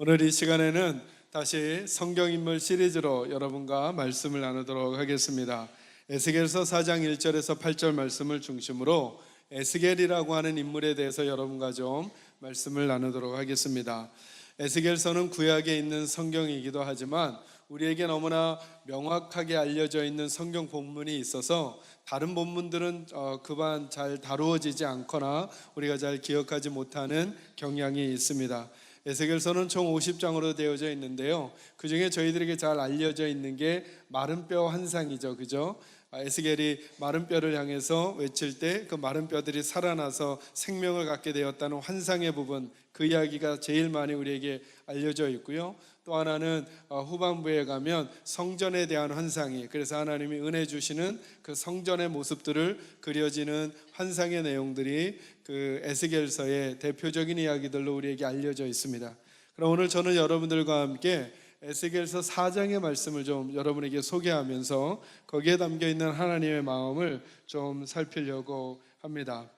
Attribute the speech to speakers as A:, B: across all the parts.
A: 오늘 이 시간에는 다시 성경인물 시리즈로 여러분과 말씀을 나누도록 하겠습니다. 에스겔서 4장 1절에서 8절 말씀을 중심으로 에스겔이라고 하는 인물에 대해서 여러분과 좀 말씀을 나누도록 하겠습니다. 에스겔서는 구약에 있는 성경이기도 하지만 우리에게 너무나 명확하게 알려져 있는 성경 본문이 있어서 다른 본문들은 그반 잘 다루어지지 않거나 우리가 잘 기억하지 못하는 경향이 있습니다. 에스겔서는 총 50장으로 되어져 있는데요, 그 중에 저희들에게 잘 알려져 있는 게 마른 뼈 환상이죠. 그죠? 에스겔이 마른 뼈를 향해서 외칠 때 그 마른 뼈들이 살아나서 생명을 갖게 되었다는 환상의 부분, 그 이야기가 제일 많이 우리에게 알려져 있고요. 또 하나는 후반부에 가면 성전에 대한 환상이, 그래서 하나님이 은혜 주시는 그 성전의 모습들을 그려지는 환상의 내용들이 그 에스겔서의 대표적인 이야기들로 우리에게 알려져 있습니다. 그럼 오늘 저는 여러분들과 함께 에스겔서 4장의 말씀을 좀 여러분에게 소개하면서 거기에 담겨있는 하나님의 마음을 좀 살피려고 합니다.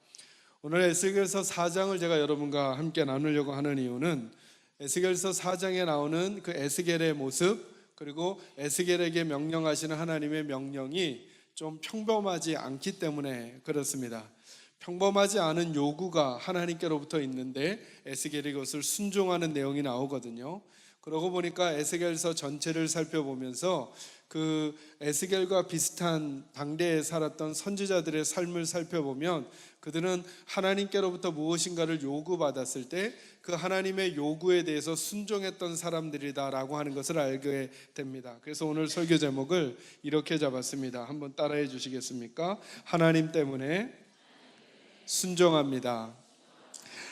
A: 오늘 에스겔서 4장을 제가 여러분과 함께 나누려고 하는 이유는 에스겔서 4장에 나오는 그 에스겔의 모습, 그리고 에스겔에게 명령하시는 하나님의 명령이 좀 평범하지 않기 때문에 그렇습니다. 평범하지 않은 요구가 하나님께로부터 있는데 에스겔이 그것을 순종하는 내용이 나오거든요. 그러고 보니까 에스겔서 전체를 살펴보면서 그 에스겔과 비슷한 당대에 살았던 선지자들의 삶을 살펴보면 그들은 하나님께로부터 무엇인가를 요구받았을 때 그 하나님의 요구에 대해서 순종했던 사람들이다라고 하는 것을 알게 됩니다. 그래서 오늘 설교 제목을 이렇게 잡았습니다. 한번 따라해 주시겠습니까? 하나님 때문에 순종합니다.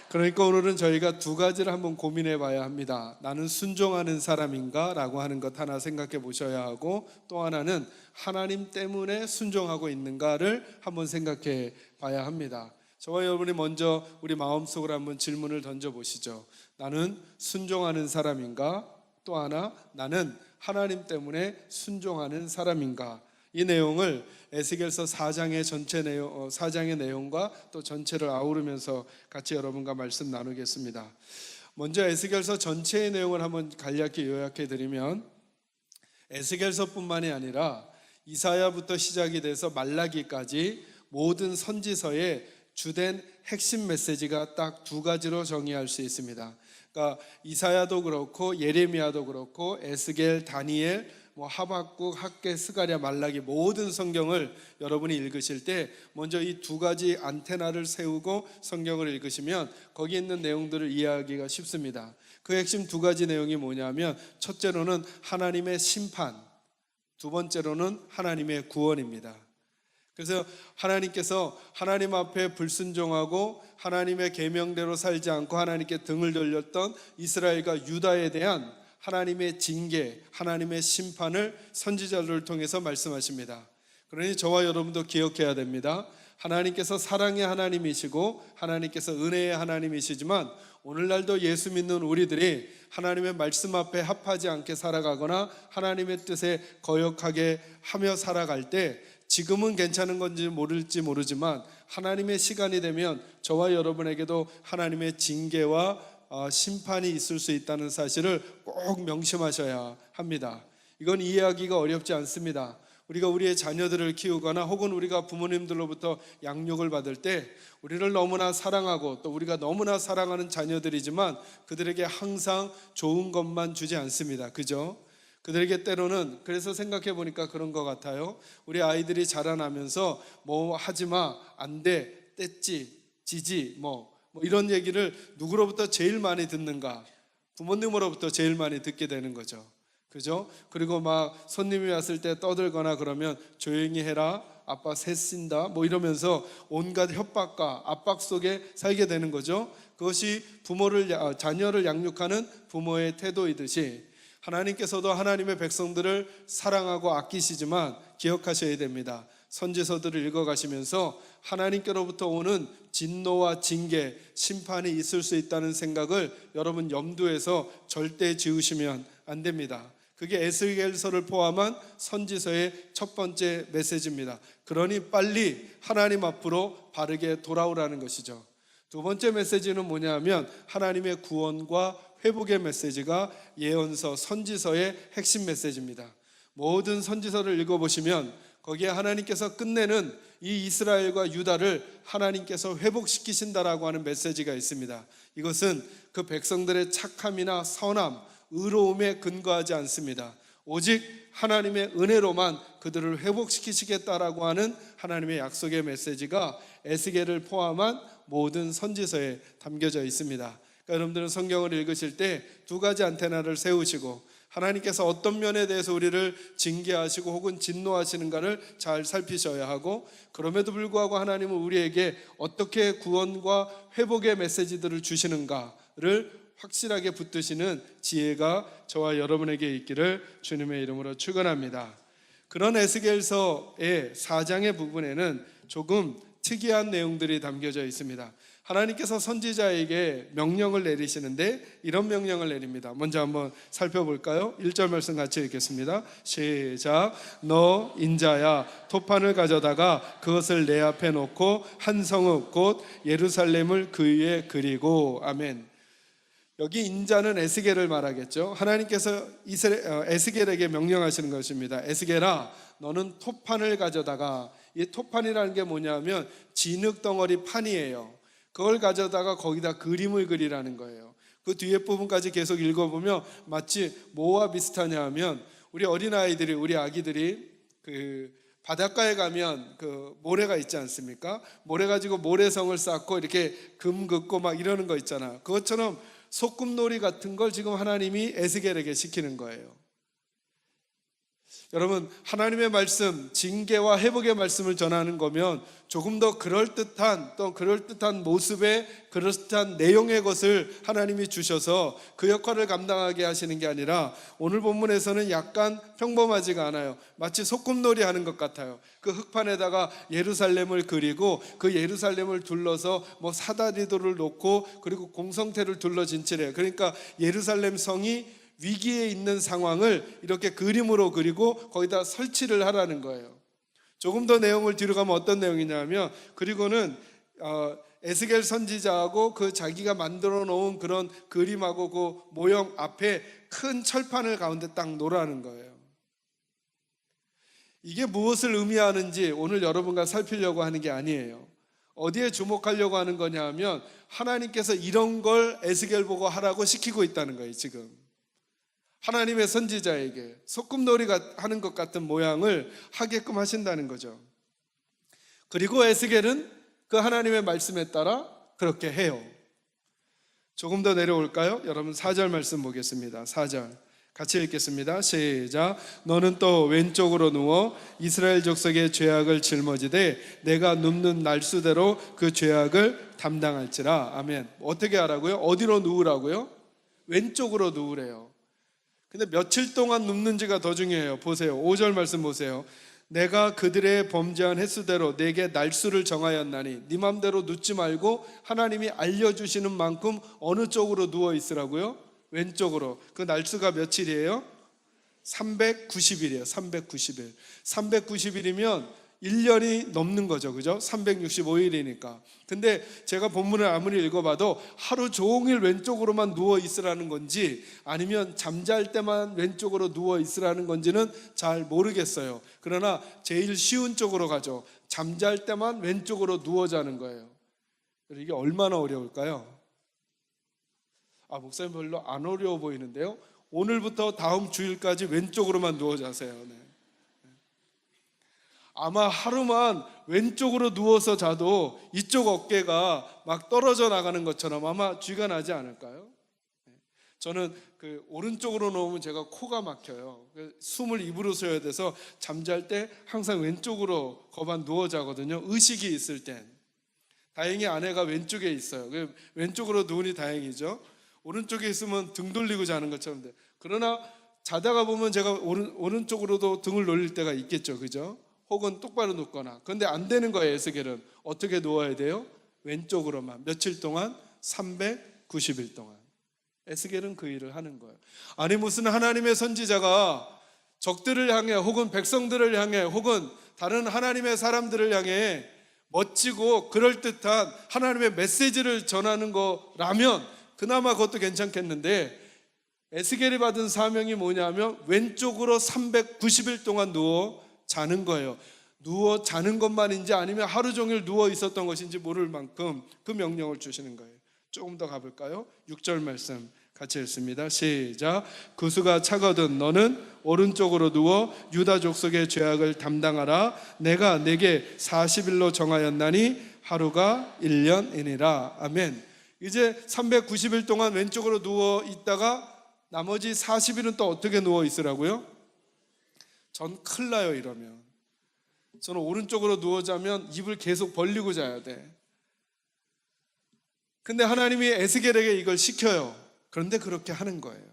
A: 그러니까 오늘은 저희가 두 가지를 한번 고민해 봐야 합니다. 나는 순종하는 사람인가? 라고 하는 것 하나 생각해 보셔야 하고, 또 하나는 하나님 때문에 순종하고 있는가를 한번 생각해 봐야 합니다. 저와 여러분이 먼저 우리 마음속으로 한번 질문을 던져 보시죠. 나는 순종하는 사람인가? 또 하나, 나는 하나님 때문에 순종하는 사람인가? 이 내용을 에스겔서 4장의 전체 내용, 4장의 내용과 또 전체를 아우르면서 같이 여러분과 말씀 나누겠습니다. 먼저 에스겔서 전체의 내용을 한번 간략히 요약해 드리면, 에스겔서뿐만이 아니라 이사야부터 시작이 돼서 말라기까지 모든 선지서의 주된 핵심 메시지가 딱 두 가지로 정의할 수 있습니다. 그러니까 이사야도 그렇고 예레미야도 그렇고 에스겔, 다니엘, 하박국, 학개, 스가랴, 말라기 모든 성경을 여러분이 읽으실 때 먼저 이 두 가지 안테나를 세우고 성경을 읽으시면 거기 있는 내용들을 이해하기가 쉽습니다. 그 핵심 두 가지 내용이 뭐냐면, 첫째로는 하나님의 심판, 두 번째로는 하나님의 구원입니다. 그래서 하나님께서 하나님 앞에 불순종하고 하나님의 계명대로 살지 않고 하나님께 등을 돌렸던 이스라엘과 유다에 대한 하나님의 징계, 하나님의 심판을 선지자들을 통해서 말씀하십니다. 그러니 저와 여러분도 기억해야 됩니다. 하나님께서 사랑의 하나님이시고 하나님께서 은혜의 하나님이시지만 오늘날도 예수 믿는 우리들이 하나님의 말씀 앞에 합하지 않게 살아가거나 하나님의 뜻에 거역하게 하며 살아갈 때 지금은 괜찮은 건지 모를지 모르지만 하나님의 시간이 되면 저와 여러분에게도 하나님의 징계와 심판이 있을 수 있다는 사실을 꼭 명심하셔야 합니다. 이건 이해하기가 어렵지 않습니다. 우리가 우리의 자녀들을 키우거나 혹은 우리가 부모님들로부터 양육을 받을 때 우리를 너무나 사랑하고 또 우리가 너무나 사랑하는 자녀들이지만 그들에게 항상 좋은 것만 주지 않습니다. 그죠? 그들에게 때로는, 그래서 생각해 보니까 그런 것 같아요. 우리 아이들이 자라나면서 뭐 하지마, 안 돼, 뗐지, 지지, 뭐 이런 얘기를 누구로부터 제일 많이 듣는가? 부모님으로부터 제일 많이 듣게 되는 거죠. 그죠? 그리고 막 손님이 왔을 때 떠들거나 그러면 조용히 해라, 아빠 새 쓴다, 이러면서 온갖 협박과 압박 속에 살게 되는 거죠. 그것이 자녀를 양육하는 부모의 태도이듯이 하나님께서도 하나님의 백성들을 사랑하고 아끼시지만 기억하셔야 됩니다. 선지서들을 읽어가시면서 하나님께로부터 오는 진노와 징계, 심판이 있을 수 있다는 생각을 여러분 염두에서 절대 지우시면 안 됩니다. 그게 에스겔서를 포함한 선지서의 첫 번째 메시지입니다. 그러니 빨리 하나님 앞으로 바르게 돌아오라는 것이죠. 두 번째 메시지는 뭐냐면 하나님의 구원과 회복의 메시지가 예언서, 선지서의 핵심 메시지입니다. 모든 선지서를 읽어보시면 거기에 하나님께서 끝내는 이 이스라엘과 유다를 하나님께서 회복시키신다라고 하는 메시지가 있습니다. 이것은 그 백성들의 착함이나 선함, 의로움에 근거하지 않습니다. 오직 하나님의 은혜로만 그들을 회복시키시겠다라고 하는 하나님의 약속의 메시지가 에스겔을 포함한 모든 선지서에 담겨져 있습니다. 그러니까 여러분들은 성경을 읽으실 때 두 가지 안테나를 세우시고 하나님께서 어떤 면에 대해서 우리를 징계하시고 혹은 진노하시는가를 잘 살피셔야 하고, 그럼에도 불구하고 하나님은 우리에게 어떻게 구원과 회복의 메시지들을 주시는가를 확실하게 붙드시는 지혜가 저와 여러분에게 있기를 주님의 이름으로 축원합니다. 그런 에스겔서의 4장의 부분에는 조금 특이한 내용들이 담겨져 있습니다. 하나님께서 선지자에게 명령을 내리시는데 이런 명령을 내립니다. 먼저 한번 살펴볼까요? 1절 말씀 같이 읽겠습니다. 시작. 너 인자야, 토판을 가져다가 그것을 내 앞에 놓고 한 성읍 곧 예루살렘을 그 위에 그리고. 아멘. 여기 인자는 에스겔을 말하겠죠. 하나님께서 에스겔에게 명령하시는 것입니다. 에스겔아, 너는 토판을 가져다가, 이 토판이라는 게 뭐냐면 진흙덩어리 판이에요. 그걸 가져다가 거기다 그림을 그리라는 거예요. 그 뒤에 부분까지 계속 읽어보면 마치 뭐와 비슷하냐 하면, 우리 어린아이들이, 우리 아기들이 그 바닷가에 가면 그 모래가 있지 않습니까? 모래 가지고 모래성을 쌓고 이렇게 금 긋고 막 이러는 거 있잖아요. 그것처럼 소꿉놀이 같은 걸 지금 하나님이 에스겔에게 시키는 거예요. 여러분, 하나님의 말씀, 징계와 회복의 말씀을 전하는 거면 조금 더 그럴듯한, 또 그럴듯한 모습의 그럴듯한 내용의 것을 하나님이 주셔서 그 역할을 감당하게 하시는 게 아니라, 오늘 본문에서는 약간 평범하지가 않아요. 마치 소꿉놀이 하는 것 같아요. 그 흙판에다가 예루살렘을 그리고 그 예루살렘을 둘러서 뭐 사다리도를 놓고 그리고 공성태를 둘러 진칠해요. 그러니까 예루살렘 성이 위기에 있는 상황을 이렇게 그림으로 그리고 거기다 설치를 하라는 거예요. 조금 더 내용을 뒤로 가면 어떤 내용이냐면, 그리고는 에스겔 선지자하고 그 자기가 만들어 놓은 그런 그림하고 그 모형 앞에 큰 철판을 가운데 딱 놓으라는 거예요. 이게 무엇을 의미하는지 오늘 여러분과 살피려고 하는 게 아니에요. 어디에 주목하려고 하는 거냐 하면, 하나님께서 이런 걸 에스겔 보고 하라고 시키고 있다는 거예요. 지금 하나님의 선지자에게 소꿉놀이가 하는 것 같은 모양을 하게끔 하신다는 거죠. 그리고 에스겔은 그 하나님의 말씀에 따라 그렇게 해요. 조금 더 내려올까요? 여러분 4절 말씀 보겠습니다. 4절 같이 읽겠습니다. 시작. 너는 또 왼쪽으로 누워 이스라엘 족속의 죄악을 짊어지되 내가 눕는 날수대로 그 죄악을 담당할지라. 아멘. 어떻게 하라고요? 어디로 누우라고요? 왼쪽으로 누우래요. 근데 며칠 동안 눕는지가 더 중요해요. 보세요. 5절 말씀 보세요. 내가 그들의 범죄한 횟수대로 내게 날수를 정하였나니, 네 맘대로 눕지 말고 하나님이 알려주시는 만큼 어느 쪽으로 누워 있으라고요? 왼쪽으로. 그 날수가 며칠이에요? 390일이에요. 390일. 390일이면 1년이 넘는 거죠. 그죠? 365일이니까. 근데 제가 본문을 아무리 읽어봐도 하루 종일 왼쪽으로만 누워 있으라는 건지 아니면 잠잘 때만 왼쪽으로 누워 있으라는 건지는 잘 모르겠어요. 그러나 제일 쉬운 쪽으로 가죠. 잠잘 때만 왼쪽으로 누워 자는 거예요. 이게 얼마나 어려울까요? 목사님 별로 안 어려워 보이는데요. 오늘부터 다음 주일까지 왼쪽으로만 누워 자세요. 네. 아마 하루만 왼쪽으로 누워서 자도 이쪽 어깨가 막 떨어져 나가는 것처럼 아마 쥐가 나지 않을까요? 저는 그 오른쪽으로 누우면 제가 코가 막혀요. 숨을 입으로 쉬어야 돼서 잠잘 때 항상 왼쪽으로 거반 누워 자거든요. 의식이 있을 땐. 다행히 아내가 왼쪽에 있어요. 왼쪽으로 누우니 다행이죠. 오른쪽에 있으면 등 돌리고 자는 것처럼 돼. 그러나 자다가 보면 제가 오른쪽으로도 등을 돌릴 때가 있겠죠. 그죠? 혹은 똑바로 눕거나. 그런데 안 되는 거예요. 에스겔은 어떻게 누워야 돼요? 왼쪽으로만. 며칠 동안? 390일 동안. 에스겔은 그 일을 하는 거예요. 아니 무슨 하나님의 선지자가 적들을 향해 혹은 백성들을 향해 혹은 다른 하나님의 사람들을 향해 멋지고 그럴듯한 하나님의 메시지를 전하는 거라면 그나마 그것도 괜찮겠는데 에스겔이 받은 사명이 뭐냐면 왼쪽으로 390일 동안 누워 자는 거예요. 누워 자는 것만인지 아니면 하루 종일 누워 있었던 것인지 모를 만큼 그 명령을 주시는 거예요. 조금 더 가볼까요? 6절 말씀 같이 읽습니다. 시작. 구수가 차거든 너는 오른쪽으로 누워 유다 족속의 죄악을 담당하라. 내가 내게 40일로 정하였나니 하루가 1년이니라. 아멘. 이제 390일 동안 왼쪽으로 누워 있다가 나머지 40일은 또 어떻게 누워 있으라고요? 전 큰일 나요. 이러면 저는 오른쪽으로 누워 자면 입을 계속 벌리고 자야 돼. 근데 하나님이 에스겔에게 이걸 시켜요. 그런데 그렇게 하는 거예요.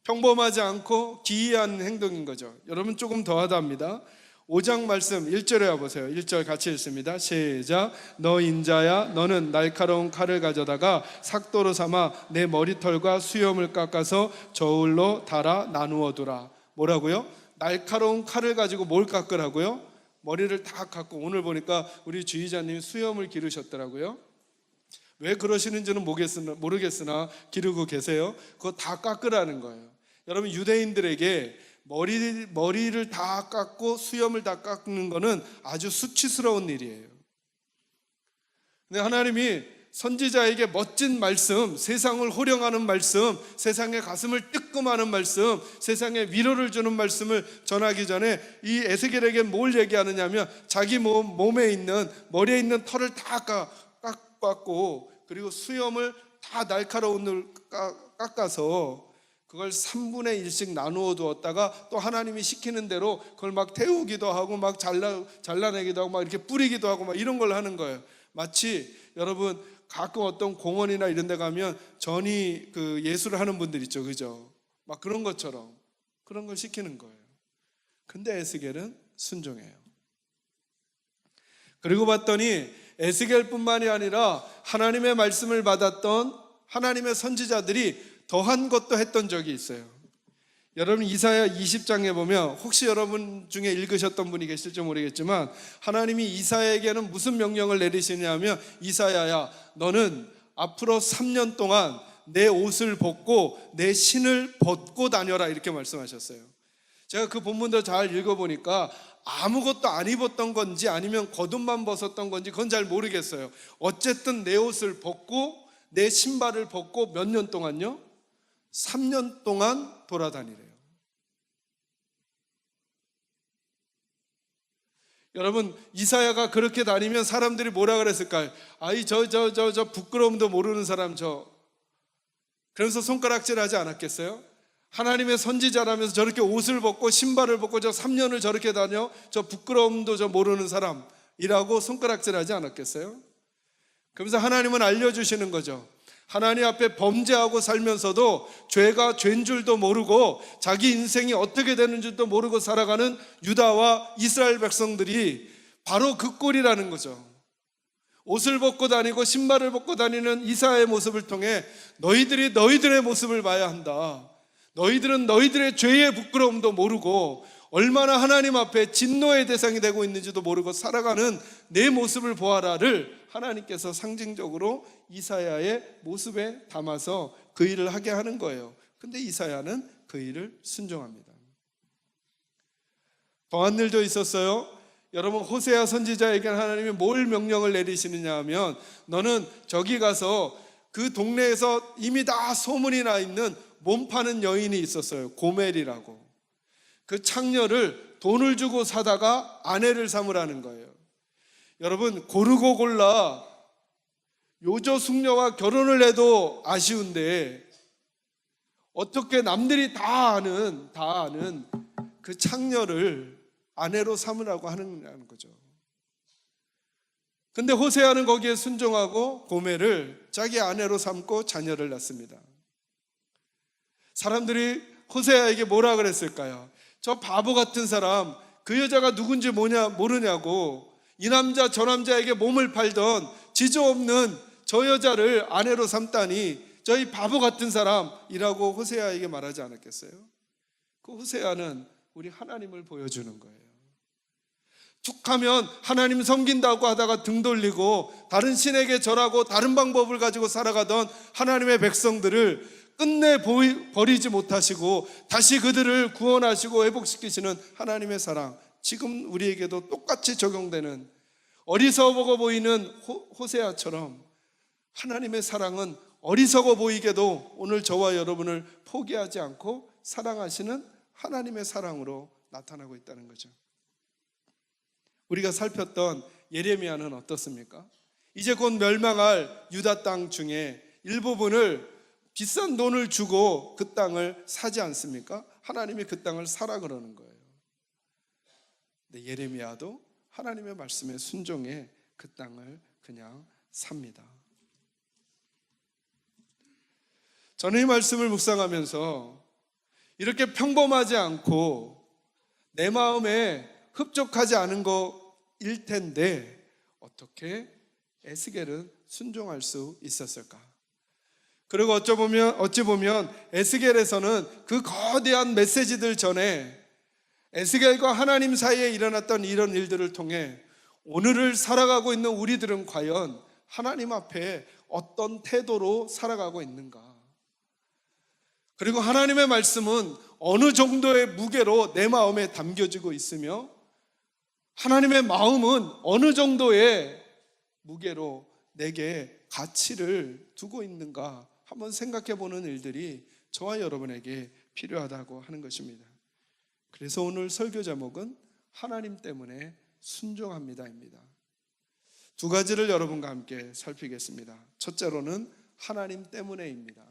A: 평범하지 않고 기이한 행동인 거죠. 여러분 조금 더 하답니다. 5장 말씀 1절에 와보세요. 1절 같이 읽습니다. 시작. 너 인자야 너는 날카로운 칼을 가져다가 삭도로 삼아 내 머리털과 수염을 깎아서 저울로 달아 나누어 두라. 뭐라고요? 날카로운 칼을 가지고 뭘 깎으라고요? 머리를 다 깎고, 오늘 보니까 우리 주의자님이 수염을 기르셨더라고요. 왜 그러시는지는 모르겠으나 기르고 계세요. 그거 다 깎으라는 거예요. 여러분 유대인들에게 머리를 다 깎고 수염을 다 깎는 거는 아주 수치스러운 일이에요. 근데 하나님이 선지자에게 멋진 말씀, 세상을 호령하는 말씀, 세상의 가슴을 뜨끔하는 말씀, 세상에 위로를 주는 말씀을 전하기 전에 이 에스겔에게 뭘 얘기하느냐면 자기 몸에 있는, 머리에 있는 털을 다 깎고 그리고 수염을 다 날카로운 걸 깎아서 그걸 3분의 1씩 나누어 두었다가 또 하나님이 시키는 대로 그걸 막 태우기도 하고 막 잘라내기도 하고 막 이렇게 뿌리기도 하고 막 이런 걸 하는 거예요. 마치 여러분 가끔 어떤 공원이나 이런 데 가면 전이 그 예술을 하는 분들 있죠. 그죠? 막 그런 것처럼 그런 걸 시키는 거예요. 근데 에스겔은 순종해요. 그리고 봤더니 에스겔뿐만이 아니라 하나님의 말씀을 받았던 하나님의 선지자들이 더한 것도 했던 적이 있어요. 여러분 이사야 20장에 보면 혹시 여러분 중에 읽으셨던 분이 계실지 모르겠지만 하나님이 이사야에게는 무슨 명령을 내리시냐면 이사야야 너는 앞으로 3년 동안 내 옷을 벗고 내 신을 벗고 다녀라 이렇게 말씀하셨어요. 제가 그 본문들 잘 읽어보니까 아무것도 안 입었던 건지 아니면 겉옷만 벗었던 건지 그건 잘 모르겠어요. 어쨌든 내 옷을 벗고 내 신발을 벗고 몇 년 동안요? 3년 동안 돌아다니래요. 여러분 이사야가 그렇게 다니면 사람들이 뭐라 그랬을까요? 아이 저 부끄러움도 모르는 사람 그래서 손가락질 하지 않았겠어요? 하나님의 선지자라면서 저렇게 옷을 벗고 신발을 벗고 저 3년을 저렇게 다녀 저 부끄러움도 저 모르는 사람이라고 손가락질 하지 않았겠어요? 그러면서 하나님은 알려주시는 거죠. 하나님 앞에 범죄하고 살면서도 죄가 죄인 줄도 모르고 자기 인생이 어떻게 되는 줄도 모르고 살아가는 유다와 이스라엘 백성들이 바로 그 꼴이라는 거죠. 옷을 벗고 다니고 신발을 벗고 다니는 이사야의 모습을 통해 너희들이 너희들의 모습을 봐야 한다. 너희들은 너희들의 죄의 부끄러움도 모르고 얼마나 하나님 앞에 진노의 대상이 되고 있는지도 모르고 살아가는 내 모습을 보아라를 하나님께서 상징적으로 이사야의 모습에 담아서 그 일을 하게 하는 거예요. 근데 이사야는 그 일을 순종합니다. 더한 일도 있었어요. 여러분 호세아 선지자에게 하나님이 뭘 명령을 내리시느냐 하면 너는 저기 가서 그 동네에서 이미 다 소문이 나 있는 몸 파는 여인이 있었어요. 고멜이라고. 그 창녀를 돈을 주고 사다가 아내를 삼으라는 거예요. 여러분 고르고 골라 요조 숙녀와 결혼을 해도 아쉬운데 어떻게 남들이 다 아는 그 창녀를 아내로 삼으라고 하는 거죠. 근데 호세아는 거기에 순종하고 고멜을 자기 아내로 삼고 자녀를 낳습니다. 사람들이 호세아에게 뭐라 그랬을까요? 저 바보 같은 사람, 그 여자가 누군지 모르냐고 이 남자 저 남자에게 몸을 팔던 지조 없는 저 여자를 아내로 삼다니 저희 바보 같은 사람이라고 호세아에게 말하지 않았겠어요? 그 호세아는 우리 하나님을 보여주는 거예요. 툭하면 하나님 섬긴다고 하다가 등 돌리고 다른 신에게 절하고 다른 방법을 가지고 살아가던 하나님의 백성들을 끝내 버리지 못하시고 다시 그들을 구원하시고 회복시키시는 하나님의 사랑, 지금 우리에게도 똑같이 적용되는, 어리석어 보이는 호세아처럼 하나님의 사랑은 어리석어 보이게도 오늘 저와 여러분을 포기하지 않고 사랑하시는 하나님의 사랑으로 나타나고 있다는 거죠. 우리가 살폈던 예레미야는 어떻습니까? 이제 곧 멸망할 유다 땅 중에 일부분을 비싼 돈을 주고 그 땅을 사지 않습니까? 하나님이 그 땅을 사라 그러는 거예요. 근데 예레미야도 하나님의 말씀에 순종해 그 땅을 그냥 삽니다. 저는 이 말씀을 묵상하면서 이렇게 평범하지 않고 내 마음에 흡족하지 않은 거일 텐데 어떻게 에스겔은 순종할 수 있었을까? 그리고 어찌 보면 에스겔에서는 그 거대한 메시지들 전에 에스겔과 하나님 사이에 일어났던 이런 일들을 통해 오늘을 살아가고 있는 우리들은 과연 하나님 앞에 어떤 태도로 살아가고 있는가? 그리고 하나님의 말씀은 어느 정도의 무게로 내 마음에 담겨지고 있으며 하나님의 마음은 어느 정도의 무게로 내게 가치를 두고 있는가 한번 생각해 보는 일들이 저와 여러분에게 필요하다고 하는 것입니다. 그래서 오늘 설교 제목은 하나님 때문에 순종합니다입니다. 두 가지를 여러분과 함께 살피겠습니다. 첫째로는 하나님 때문에입니다.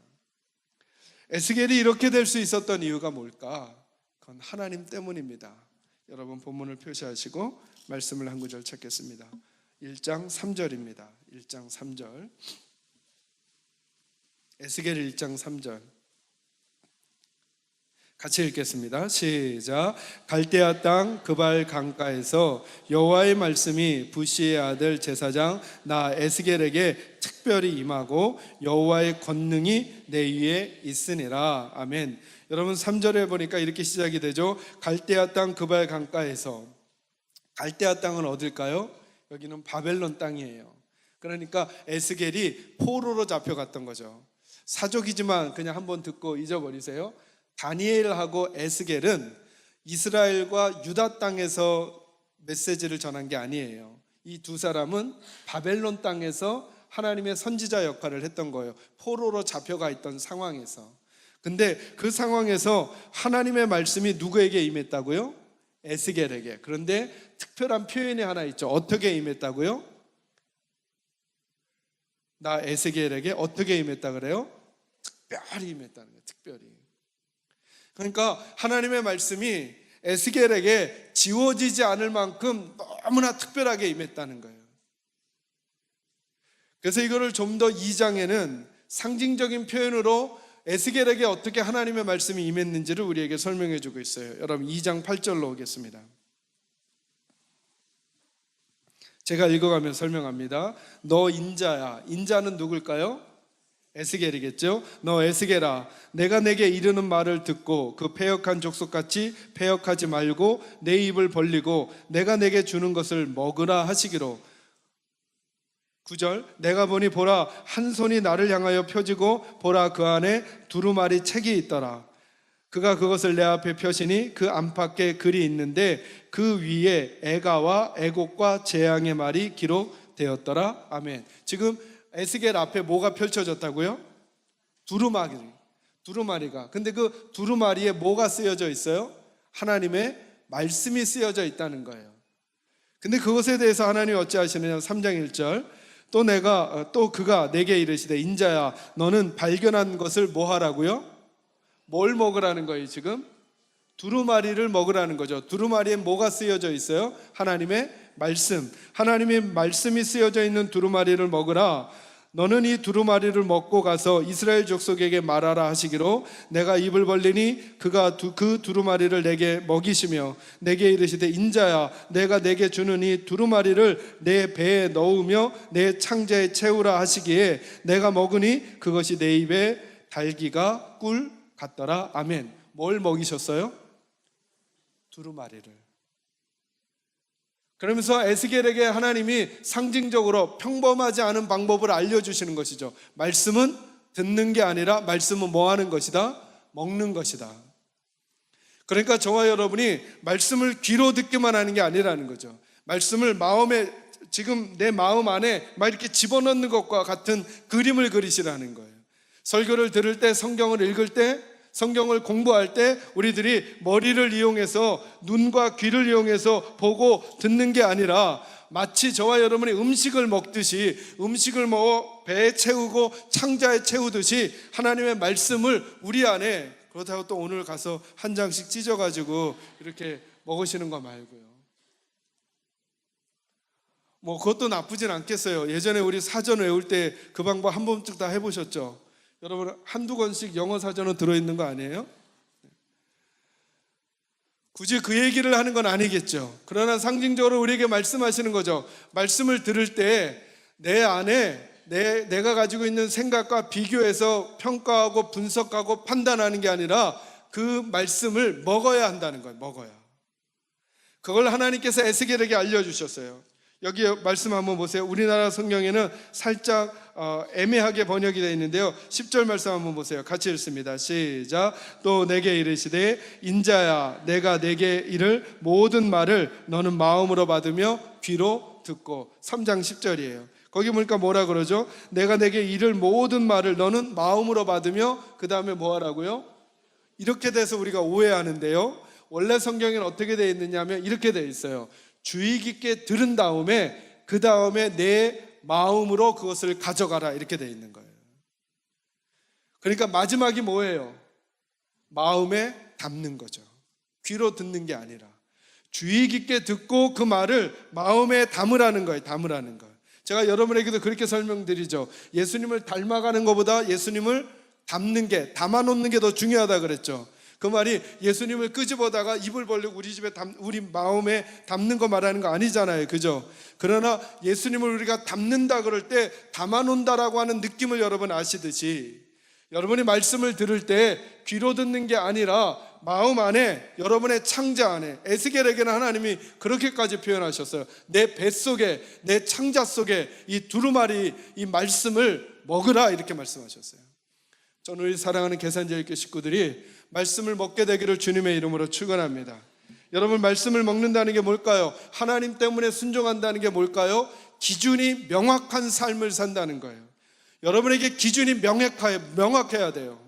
A: 에스겔이 이렇게 될 수 있었던 이유가 뭘까? 그건 하나님 때문입니다. 여러분 본문을 표시하시고 말씀을 한 구절 찾겠습니다. 1장 3절입니다. 1장 3절. 에스겔 1장 3절 같이 읽겠습니다. 시작. 갈대아 땅 그발 강가에서 여호와의 말씀이 부시의 아들 제사장 나 에스겔에게 특별히 임하고 여호와의 권능이 내 위에 있으니라. 아멘. 여러분 3절에 보니까 이렇게 시작이 되죠. 갈대아 땅 그발 강가에서. 갈대아 땅은 어딜까요? 여기는 바벨론 땅이에요. 그러니까 에스겔이 포로로 잡혀갔던 거죠. 사족이지만 그냥 한번 듣고 잊어버리세요. 다니엘하고 에스겔은 이스라엘과 유다 땅에서 메시지를 전한 게 아니에요. 이 두 사람은 바벨론 땅에서 하나님의 선지자 역할을 했던 거예요. 포로로 잡혀가 있던 상황에서. 근데 그 상황에서 하나님의 말씀이 누구에게 임했다고요? 에스겔에게. 그런데 특별한 표현이 하나 있죠. 어떻게 임했다고요? 나 에스겔에게 어떻게 임했다 그래요? 특별히 임했다는 거예요. 특별히. 그러니까 하나님의 말씀이 에스겔에게 지워지지 않을 만큼 너무나 특별하게 임했다는 거예요. 그래서 이거를 좀 더 2장에는 상징적인 표현으로 에스겔에게 어떻게 하나님의 말씀이 임했는지를 우리에게 설명해 주고 있어요. 여러분 2장 8절로 오겠습니다. 제가 읽어가면서 설명합니다. 너 인자야. 인자는 누굴까요? 에스겔이겠죠. 너 에스겔아, 내가 내게 이르는 말을 듣고 그 패역한 족속같이 패역하지 말고 내 입을 벌리고 내가 내게 주는 것을 먹으라 하시기로. 9절. 내가 보니 보라 한 손이 나를 향하여 펴지고 보라 그 안에 두루마리 책이 있더라. 그가 그것을 내 앞에 펴시니 그 안팎에 글이 있는데 그 위에 애가와 애곡과 재앙의 말이 기록되었더라. 아멘. 지금 에스겔 앞에 뭐가 펼쳐졌다고요? 두루마리가. 근데 그 두루마리에 뭐가 쓰여져 있어요? 하나님의 말씀이 쓰여져 있다는 거예요. 근데 그것에 대해서 하나님이 어찌 하시느냐? 3장 1절. 또 그가 내게 이르시되 인자야 너는 발견한 것을 뭐 하라고요? 뭘 먹으라는 거예요 지금? 두루마리를 먹으라는 거죠. 두루마리에 뭐가 쓰여져 있어요? 하나님의 말씀. 하나님의 말씀이 쓰여져 있는 두루마리를 먹으라. 너는 이 두루마리를 먹고 가서 이스라엘 족속에게 말하라 하시기로. 내가 입을 벌리니 그가 그 두루마리를 내게 먹이시며 내게 이르시되 인자야 내가 내게 주는 이 두루마리를 내 배에 넣으며 내 창자에 채우라 하시기에 내가 먹으니 그것이 내 입에 달기가 꿀 같더라. 아멘. 뭘 먹이셨어요? 두루마리를. 그러면서 에스겔에게 하나님이 상징적으로 평범하지 않은 방법을 알려주시는 것이죠. 말씀은 듣는 게 아니라 말씀은 뭐 하는 것이다? 먹는 것이다. 그러니까 저와 여러분이 말씀을 귀로 듣기만 하는 게 아니라는 거죠. 말씀을 마음에, 지금 내 마음 안에 막 이렇게 집어넣는 것과 같은 그림을 그리시라는 거예요. 설교를 들을 때, 성경을 읽을 때, 성경을 공부할 때 우리들이 머리를 이용해서, 눈과 귀를 이용해서 보고 듣는 게 아니라 마치 저와 여러분이 음식을 먹듯이, 음식을 먹어 배에 채우고 창자에 채우듯이 하나님의 말씀을 우리 안에, 그렇다고 또 오늘 가서 한 장씩 찢어가지고 이렇게 먹으시는 거 말고요. 뭐 그것도 나쁘진 않겠어요. 예전에 우리 사전 외울 때 그 방법 한 번쯤 다 해보셨죠? 여러분 한두 권씩 영어 사전은 들어있는 거 아니에요? 굳이 그 얘기를 하는 건 아니겠죠. 그러나 상징적으로 우리에게 말씀하시는 거죠. 말씀을 들을 때 내 안에 내가 가지고 있는 생각과 비교해서 평가하고 분석하고 판단하는 게 아니라 그 말씀을 먹어야 한다는 거예요. 먹어야. 그걸 하나님께서 에스겔에게 알려주셨어요. 여기 말씀 한번 보세요. 우리나라 성경에는 살짝 애매하게 번역이 되어 있는데요. 10절 말씀 한번 보세요. 같이 읽습니다. 시작. 또 내게 이르시되 인자야 내가 내게 이를 모든 말을 너는 마음으로 받으며 귀로 듣고. 3장 10절이에요. 거기 보니까 뭐라 그러죠? 내가 내게 이를 모든 말을 너는 마음으로 받으며, 그 다음에 뭐 하라고요? 이렇게 돼서 우리가 오해하는데요, 원래 성경에는 어떻게 되어 있느냐 하면 이렇게 되어 있어요. 주의 깊게 들은 다음에 그 다음에 내 마음으로 그것을 가져가라, 이렇게 되어 있는 거예요. 그러니까 마지막이 뭐예요? 마음에 담는 거죠. 귀로 듣는 게 아니라 주의 깊게 듣고 그 말을 마음에 담으라는 거예요. 담으라는 거예요. 제가 여러분에게도 그렇게 설명드리죠. 예수님을 닮아가는 것보다 예수님을 담는 게, 담아놓는 게 더 중요하다 그랬죠. 그 말이 예수님을 끄집어다가 입을 벌리고 우리 마음에 담는 거 말하는 거 아니잖아요. 그죠? 그러나 예수님을 우리가 담는다 그럴 때 담아놓는다라고 하는 느낌을 여러분 아시듯이, 여러분이 말씀을 들을 때 귀로 듣는 게 아니라 마음 안에, 여러분의 창자 안에, 에스겔에게는 하나님이 그렇게까지 표현하셨어요. 내 뱃속에, 내 창자 속에 이 두루마리, 이 말씀을 먹으라, 이렇게 말씀하셨어요. 저는 우리 사랑하는 계산제일교 식구들이 말씀을 먹게 되기를 주님의 이름으로 축원합니다. 여러분, 말씀을 먹는다는 게 뭘까요? 하나님 때문에 순종한다는 게 뭘까요? 기준이 명확한 삶을 산다는 거예요. 여러분에게 기준이 명확해야 돼요.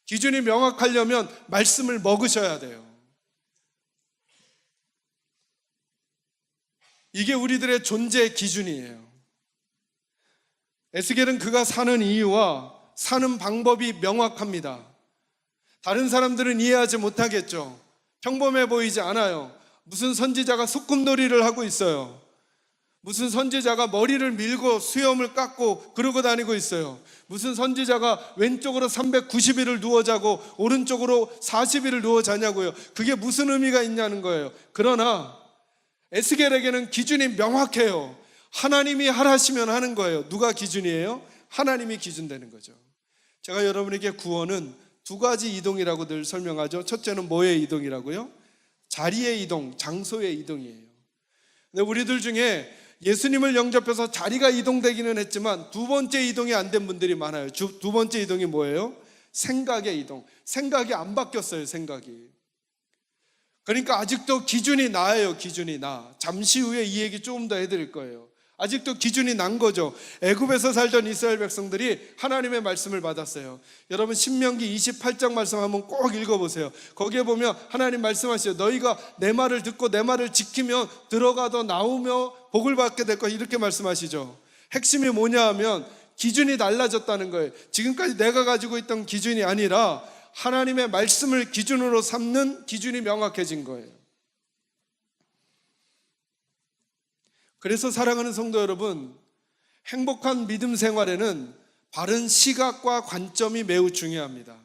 A: 기준이 명확하려면 말씀을 먹으셔야 돼요. 이게 우리들의 존재의 기준이에요. 에스겔은 그가 사는 이유와 사는 방법이 명확합니다. 다른 사람들은 이해하지 못하겠죠. 평범해 보이지 않아요. 무슨 선지자가 소꿉놀이를 하고 있어요. 무슨 선지자가 머리를 밀고 수염을 깎고 그러고 다니고 있어요. 무슨 선지자가 왼쪽으로 390일을 누워 자고 오른쪽으로 40일을 누워 자냐고요. 그게 무슨 의미가 있냐는 거예요. 그러나 에스겔에게는 기준이 명확해요. 하나님이 하라시면 하는 거예요. 누가 기준이에요? 하나님이 기준 되는 거죠. 제가 여러분에게 구원은 두 가지 이동이라고 늘 설명하죠. 첫째는 뭐의 이동이라고요? 자리의 이동, 장소의 이동이에요. 근데 우리들 중에 예수님을 영접해서 자리가 이동되기는 했지만 두 번째 이동이 안 된 분들이 많아요. 두 번째 이동이 뭐예요? 생각의 이동. 생각이 안 바뀌었어요. 생각이. 그러니까 아직도 기준이 나예요. 기준이 나. 잠시 후에 이 얘기 조금 더 해드릴 거예요. 아직도 기준이 난 거죠. 애굽에서 살던 이스라엘 백성들이 하나님의 말씀을 받았어요. 여러분 신명기 28장 말씀 한번 꼭 읽어보세요. 거기에 보면 하나님 말씀하시죠. 너희가 내 말을 듣고 내 말을 지키면 들어가도 나오며 복을 받게 될 거야, 이렇게 말씀하시죠. 핵심이 뭐냐 하면 기준이 달라졌다는 거예요. 지금까지 내가 가지고 있던 기준이 아니라 하나님의 말씀을 기준으로 삼는 기준이 명확해진 거예요. 그래서 사랑하는 성도 여러분, 행복한 믿음 생활에는 바른 시각과 관점이 매우 중요합니다.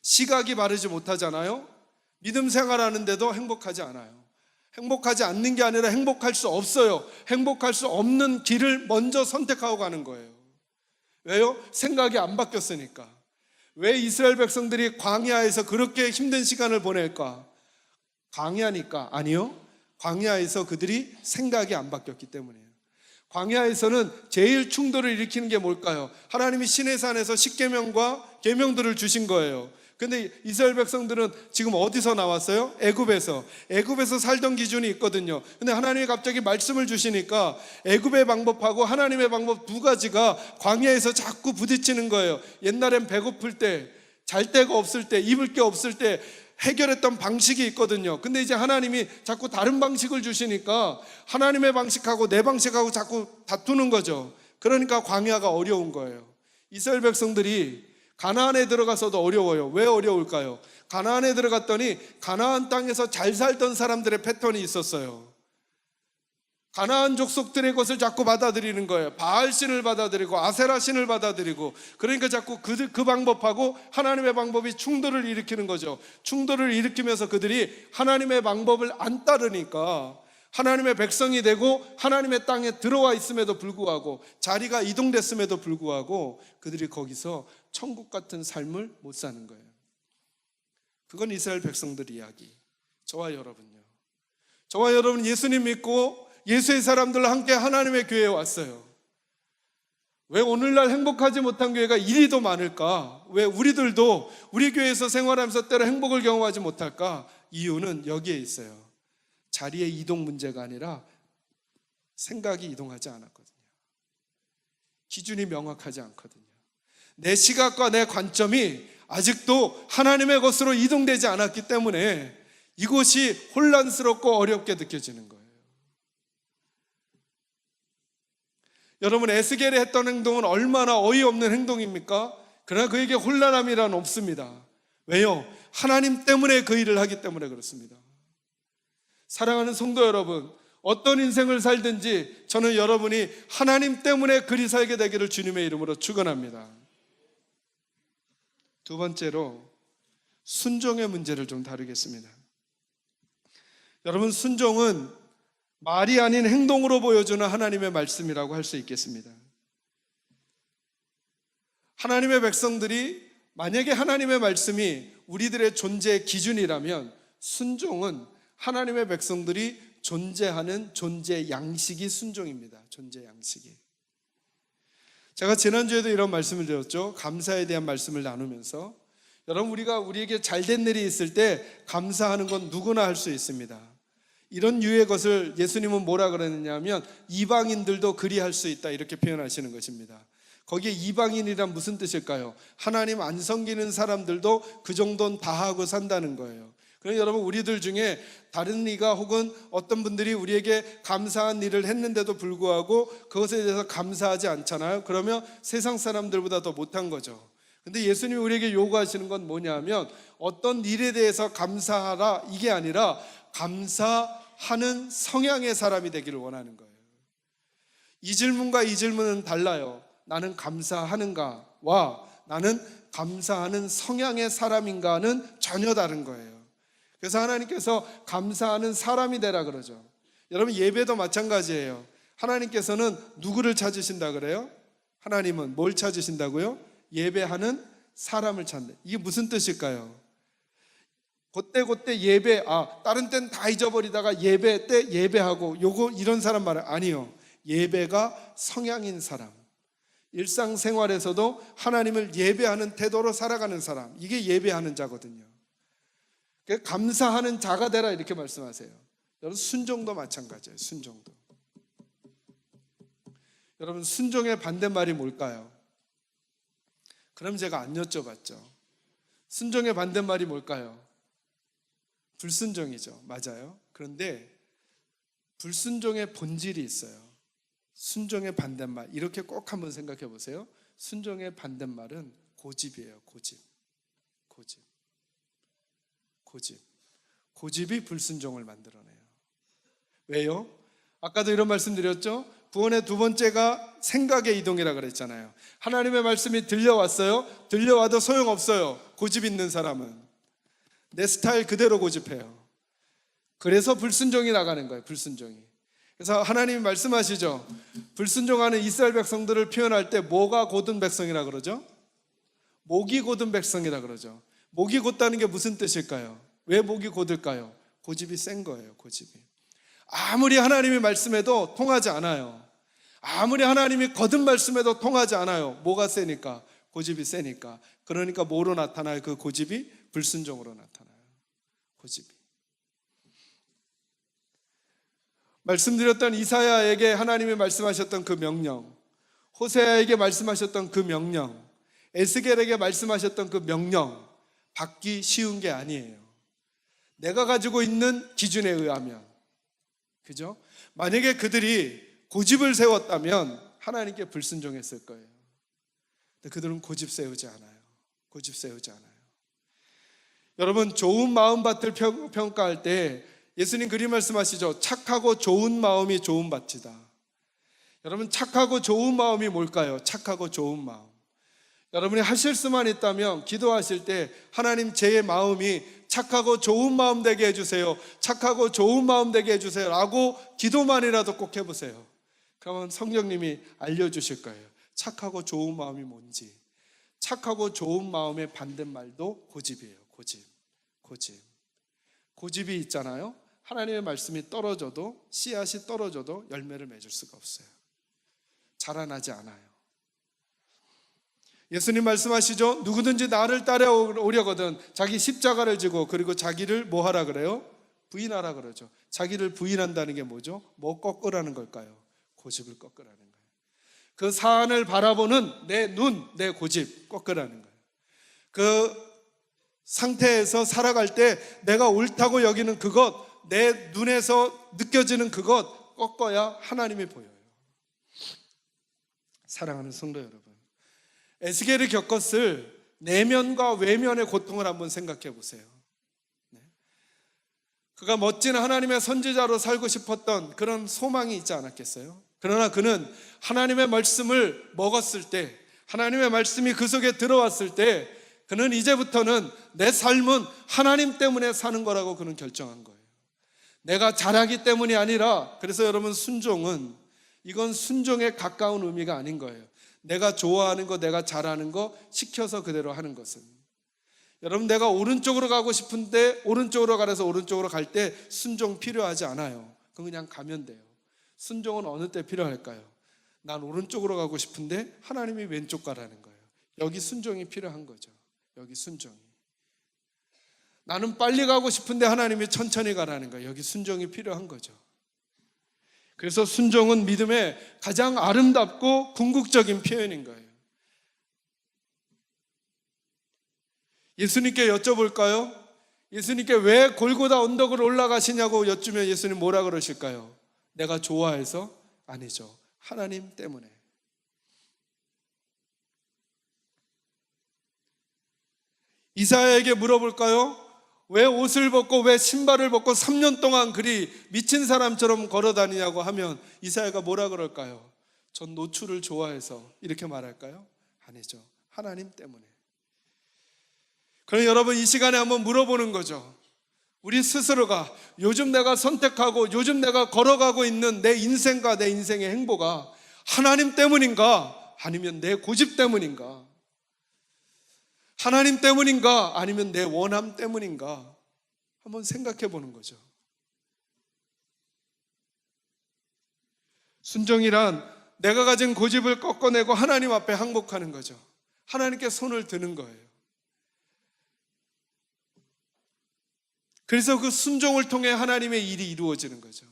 A: 시각이 바르지 못하잖아요. 믿음 생활하는데도 행복하지 않아요. 행복하지 않는 게 아니라 행복할 수 없어요. 행복할 수 없는 길을 먼저 선택하고 가는 거예요. 왜요? 생각이 안 바뀌었으니까. 왜 이스라엘 백성들이 광야에서 그렇게 힘든 시간을 보낼까? 광야니까? 아니요. 광야에서 그들이 생각이 안 바뀌었기 때문이에요. 광야에서는 제일 충돌을 일으키는 게 뭘까요? 하나님이 시내산에서 십계명과 계명들을 주신 거예요. 근데 이스라엘 백성들은 지금 어디서 나왔어요? 애굽에서 살던 기준이 있거든요. 근데 하나님이 갑자기 말씀을 주시니까 애굽의 방법하고 하나님의 방법 두 가지가 광야에서 자꾸 부딪히는 거예요. 옛날엔 배고플 때, 잘 데가 없을 때, 입을 게 없을 때 해결했던 방식이 있거든요. 근데 이제 하나님이 자꾸 다른 방식을 주시니까 하나님의 방식하고 내 방식하고 자꾸 다투는 거죠. 그러니까 광야가 어려운 거예요. 이스라엘 백성들이 가나안에 들어가서도 어려워요. 왜 어려울까요? 가나안에 들어갔더니 가나안 땅에서 잘 살던 사람들의 패턴이 있었어요. 가나안 족속들의 것을 자꾸 받아들이는 거예요. 바알신을 받아들이고 아세라신을 받아들이고, 그러니까 자꾸 그 방법하고 하나님의 방법이 충돌을 일으키는 거죠. 충돌을 일으키면서 그들이 하나님의 방법을 안 따르니까 하나님의 백성이 되고 하나님의 땅에 들어와 있음에도 불구하고, 자리가 이동됐음에도 불구하고 그들이 거기서 천국 같은 삶을 못 사는 거예요. 그건 이스라엘 백성들 이야기. 저와 여러분요. 저와 여러분 예수님 믿고 예수의 사람들과 함께 하나님의 교회에 왔어요. 왜 오늘날 행복하지 못한 교회가 이리도 많을까? 왜 우리들도 우리 교회에서 생활하면서 때로 행복을 경험하지 못할까? 이유는 여기에 있어요. 자리의 이동 문제가 아니라 생각이 이동하지 않았거든요. 기준이 명확하지 않거든요. 내 시각과 내 관점이 아직도 하나님의 것으로 이동되지 않았기 때문에 이곳이 혼란스럽고 어렵게 느껴지는 거예요. 여러분, 에스겔이 했던 행동은 얼마나 어이없는 행동입니까? 그러나 그에게 혼란함이란 없습니다. 왜요? 하나님 때문에 그 일을 하기 때문에 그렇습니다. 사랑하는 성도 여러분, 어떤 인생을 살든지 저는 여러분이 하나님 때문에 그리 살게 되기를 주님의 이름으로 축원합니다. 두 번째로 순종의 문제를 좀 다루겠습니다. 여러분, 순종은 말이 아닌 행동으로 보여주는 하나님의 말씀이라고 할 수 있겠습니다. 하나님의 백성들이, 만약에 하나님의 말씀이 우리들의 존재의 기준이라면 순종은 하나님의 백성들이 존재하는 존재 양식이 순종입니다. 존재 양식이. 제가 지난주에도 이런 말씀을 드렸죠. 감사에 대한 말씀을 나누면서, 여러분, 우리에게 잘된 일이 있을 때 감사하는 건 누구나 할 수 있습니다. 이런 유의 것을 예수님은 뭐라 그러느냐면 이방인들도 그리할 수 있다, 이렇게 표현하시는 것입니다. 거기에 이방인이란 무슨 뜻일까요? 하나님 안 섬기는 사람들도 그 정도는 다 하고 산다는 거예요. 그래서 여러분, 우리들 중에 다른 이가 혹은 어떤 분들이 우리에게 감사한 일을 했는데도 불구하고 그것에 대해서 감사하지 않잖아요. 그러면 세상 사람들보다 더 못한 거죠. 근데 예수님이 우리에게 요구하시는 건 뭐냐면 어떤 일에 대해서 감사하라, 이게 아니라 감사하는 성향의 사람이 되기를 원하는 거예요. 이 질문과 이 질문은 달라요. 나는 감사하는가와 나는 감사하는 성향의 사람인가는 전혀 다른 거예요. 그래서 하나님께서 감사하는 사람이 되라 그러죠. 여러분, 예배도 마찬가지예요. 하나님께서는 누구를 찾으신다 그래요? 하나님은 뭘 찾으신다고요? 예배하는 사람을 찾는다. 이게 무슨 뜻일까요? 그때 예배, 다른 때는 다 잊어버리다가 예배 때 예배하고 이런 사람 말은 아니요. 예배가 성향인 사람, 일상생활에서도 하나님을 예배하는 태도로 살아가는 사람, 이게 예배하는 자거든요. 감사하는 자가 되라, 이렇게 말씀하세요. 여러분, 순종도 마찬가지예요. 순종도. 여러분, 순종의 반대말이 뭘까요? 그럼 제가 안 여쭤봤죠. 순종의 반대말이 뭘까요? 불순종이죠. 맞아요. 그런데 불순종의 본질이 있어요. 순종의 반대말, 이렇게 꼭 한번 생각해 보세요. 순종의 반대말은 고집이에요. 고집이 불순종을 만들어내요. 왜요? 아까도 이런 말씀 드렸죠? 구원의 두 번째가 생각의 이동이라 그랬잖아요. 하나님의 말씀이 들려왔어요. 들려와도 소용없어요. 고집 있는 사람은 내 스타일 그대로 고집해요. 그래서 불순종이 나가는 거예요. 불순종이. 그래서 하나님이 말씀하시죠. 불순종하는 이스라엘 백성들을 표현할 때 뭐가 곧은 백성이라 그러죠? 목이 곧은 백성이라 그러죠. 목이 곧다는 게 무슨 뜻일까요? 왜 목이 곧을까요? 고집이 센 거예요. 고집이. 아무리 하나님이 말씀해도 통하지 않아요. 아무리 하나님이 거듭 말씀해도 통하지 않아요. 뭐가 세니까? 고집이 세니까. 그러니까 뭐로 나타나요? 그 고집이 불순종으로 나타나요. 고집이. 말씀드렸던 이사야에게 하나님이 말씀하셨던 그 명령, 호세아에게 말씀하셨던 그 명령, 에스겔에게 말씀하셨던 그 명령 받기 쉬운 게 아니에요. 내가 가지고 있는 기준에 의하면, 그죠? 만약에 그들이 고집을 세웠다면 하나님께 불순종했을 거예요. 근데 그들은 고집 세우지 않아요. 고집 세우지 않아요. 여러분, 좋은 마음밭을 평가할 때 예수님 그리 말씀하시죠. 착하고 좋은 마음이 좋은 밭이다. 여러분, 착하고 좋은 마음이 뭘까요? 착하고 좋은 마음. 여러분이 하실 수만 있다면 기도하실 때 하나님, 제 마음이 착하고 좋은 마음 되게 해주세요. 착하고 좋은 마음 되게 해주세요 라고 기도만이라도 꼭 해보세요. 그러면 성령님이 알려주실 거예요. 착하고 좋은 마음이 뭔지. 착하고 좋은 마음의 반대말도 고집이에요. 고집이 있잖아요. 하나님의 말씀이 떨어져도, 씨앗이 떨어져도 열매를 맺을 수가 없어요. 자라나지 않아요. 예수님 말씀하시죠. 누구든지 나를 따라오려거든 자기 십자가를 지고, 그리고 자기를 뭐 하라 그래요? 부인하라 그러죠. 자기를 부인한다는 게 뭐죠? 뭐 꺾으라는 걸까요? 고집을 꺾으라는 거예요. 그 사안을 바라보는 내 눈, 내 고집 꺾으라는 거예요. 그 상태에서 살아갈 때 내가 옳다고 여기는 그것, 내 눈에서 느껴지는 그것 꺾어야 하나님이 보여요. 사랑하는 성도 여러분, 에스겔이 겪었을 내면과 외면의 고통을 한번 생각해 보세요. 그가 멋진 하나님의 선지자로 살고 싶었던 그런 소망이 있지 않았겠어요? 그러나 그는 하나님의 말씀을 먹었을 때, 하나님의 말씀이 그 속에 들어왔을 때 그는 이제부터는 내 삶은 하나님 때문에 사는 거라고 그는 결정한 거예요. 내가 잘하기 때문이 아니라. 그래서 여러분, 순종은, 이건 순종에 가까운 의미가 아닌 거예요. 내가 좋아하는 거, 내가 잘하는 거 시켜서 그대로 하는 것은, 여러분, 내가 오른쪽으로 가고 싶은데 오른쪽으로 가려서 오른쪽으로 갈 때 순종 필요하지 않아요. 그냥 가면 돼요. 순종은 어느 때 필요할까요? 난 오른쪽으로 가고 싶은데 하나님이 왼쪽 가라는 거예요. 여기 순종이 필요한 거죠. 여기 순종이. 나는 빨리 가고 싶은데 하나님이 천천히 가라는 거예요. 여기 순종이 필요한 거죠. 그래서 순종은 믿음의 가장 아름답고 궁극적인 표현인 거예요. 예수님께 여쭤볼까요? 예수님께 왜 골고다 언덕을 올라가시냐고 여쭈면 예수님 뭐라 그러실까요? 내가 좋아해서? 아니죠. 하나님 때문에. 이사야에게 물어볼까요? 왜 옷을 벗고, 왜 신발을 벗고 3년 동안 그리 미친 사람처럼 걸어 다니냐고 하면 이사야가 뭐라 그럴까요? 전 노출을 좋아해서, 이렇게 말할까요? 아니죠. 하나님 때문에. 그럼 여러분, 이 시간에 한번 물어보는 거죠. 우리 스스로가 요즘 내가 선택하고 요즘 내가 걸어가고 있는 내 인생과 내 인생의 행보가 하나님 때문인가? 아니면 내 고집 때문인가? 하나님 때문인가? 아니면 내 원함 때문인가? 한번 생각해 보는 거죠. 순종이란 내가 가진 고집을 꺾어내고 하나님 앞에 항복하는 거죠. 하나님께 손을 드는 거예요. 그래서 그 순종을 통해 하나님의 일이 이루어지는 거죠.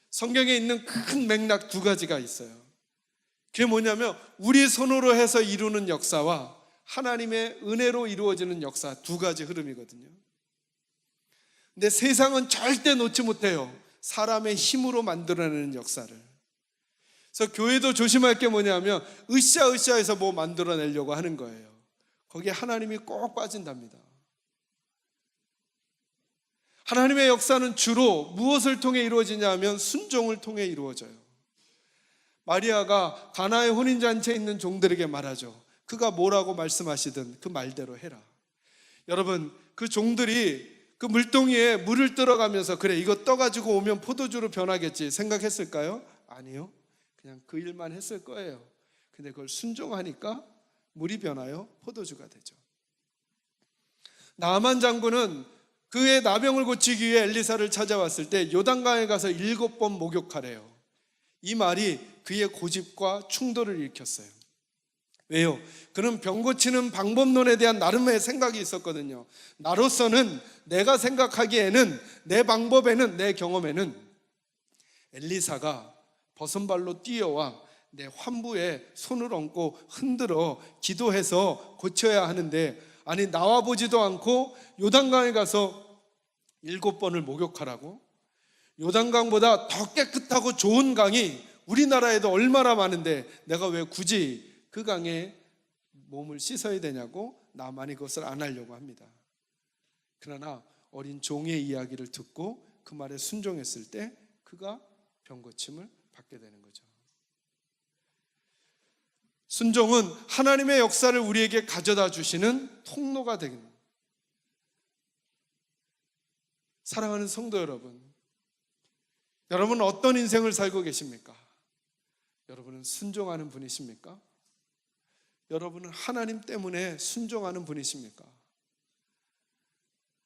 A: 성경에 있는 큰 맥락 두 가지가 있어요. 그게 뭐냐면 우리 손으로 해서 이루는 역사와 하나님의 은혜로 이루어지는 역사, 두 가지 흐름이거든요. 근데 세상은 절대 놓지 못해요. 사람의 힘으로 만들어내는 역사를. 그래서 교회도 조심할 게 뭐냐면 으쌰으쌰해서 뭐 만들어내려고 하는 거예요. 거기에 하나님이 꼭 빠진답니다. 하나님의 역사는 주로 무엇을 통해 이루어지냐 하면 순종을 통해 이루어져요. 마리아가 가나의 혼인잔치에 있는 종들에게 말하죠. 그가 뭐라고 말씀하시든 그 말대로 해라. 여러분, 그 종들이 그 물동이에 물을 들어가면서 그래, 이거 떠가지고 오면 포도주로 변하겠지 생각했을까요? 아니요. 그냥 그 일만 했을 거예요. 근데 그걸 순종하니까 물이 변하여 포도주가 되죠. 나아만 장군은 그의 나병을 고치기 위해 엘리사를 찾아왔을 때 요단강에 가서 7번 목욕하래요. 이 말이 그의 고집과 충돌을 일으켰어요. 왜요? 그는 병 고치는 방법론에 대한 나름의 생각이 있었거든요. 나로서는, 내가 생각하기에는, 내 방법에는, 내 경험에는 엘리사가 벗은발로 뛰어와 내 환부에 손을 얹고 흔들어 기도해서 고쳐야 하는데, 아니 나와 보지도 않고 요단강에 가서 7번을 목욕하라고? 요단강보다 더 깨끗하고 좋은 강이 우리나라에도 얼마나 많은데 내가 왜 굳이 그 강에 몸을 씻어야 되냐고 나만이 그것을 안 하려고 합니다. 그러나 어린 종의 이야기를 듣고 그 말에 순종했을 때 그가 병고침을 받게 되는 거죠. 순종은 하나님의 역사를 우리에게 가져다 주시는 통로가 되는 거예요. 사랑하는 성도 여러분, 여러분은 어떤 인생을 살고 계십니까? 여러분은 순종하는 분이십니까? 여러분은 하나님 때문에 순종하는 분이십니까?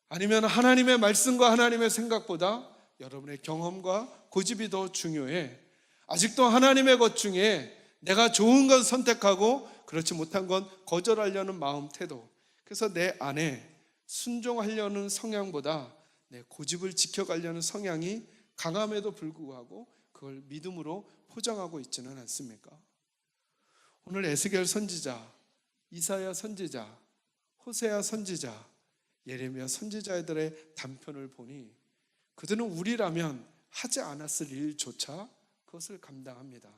A: 아니면 하나님의 말씀과 하나님의 생각보다 여러분의 경험과 고집이 더 중요해? 아직도 하나님의 것 중에 내가 좋은 건 선택하고 그렇지 못한 건 거절하려는 마음, 태도, 그래서 내 안에 순종하려는 성향보다 내 고집을 지켜가려는 성향이 강함에도 불구하고 그걸 믿음으로 포장하고 있지는 않습니까? 오늘 에스겔 선지자, 이사야 선지자, 호세아 선지자, 예레미야 선지자들의 단편을 보니 그들은 우리라면 하지 않았을 일조차 그것을 감당합니다.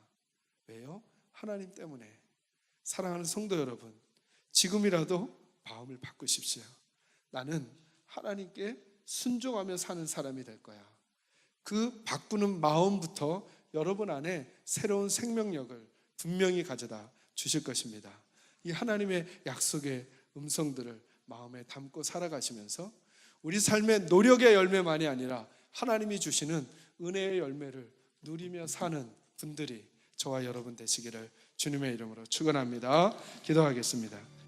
A: 왜요? 하나님 때문에. 사랑하는 성도 여러분, 지금이라도 마음을 바꾸십시오. 나는 하나님께 순종하며 사는 사람이 될 거야. 그 바꾸는 마음부터 여러분 안에 새로운 생명력을 분명히 가져다 주실 것입니다. 이 하나님의 약속의 음성들을 마음에 담고 살아가시면서 우리 삶의 노력의 열매만이 아니라 하나님이 주시는 은혜의 열매를 누리며 사는 분들이 저와 여러분 되시기를 주님의 이름으로 축원합니다. 기도하겠습니다.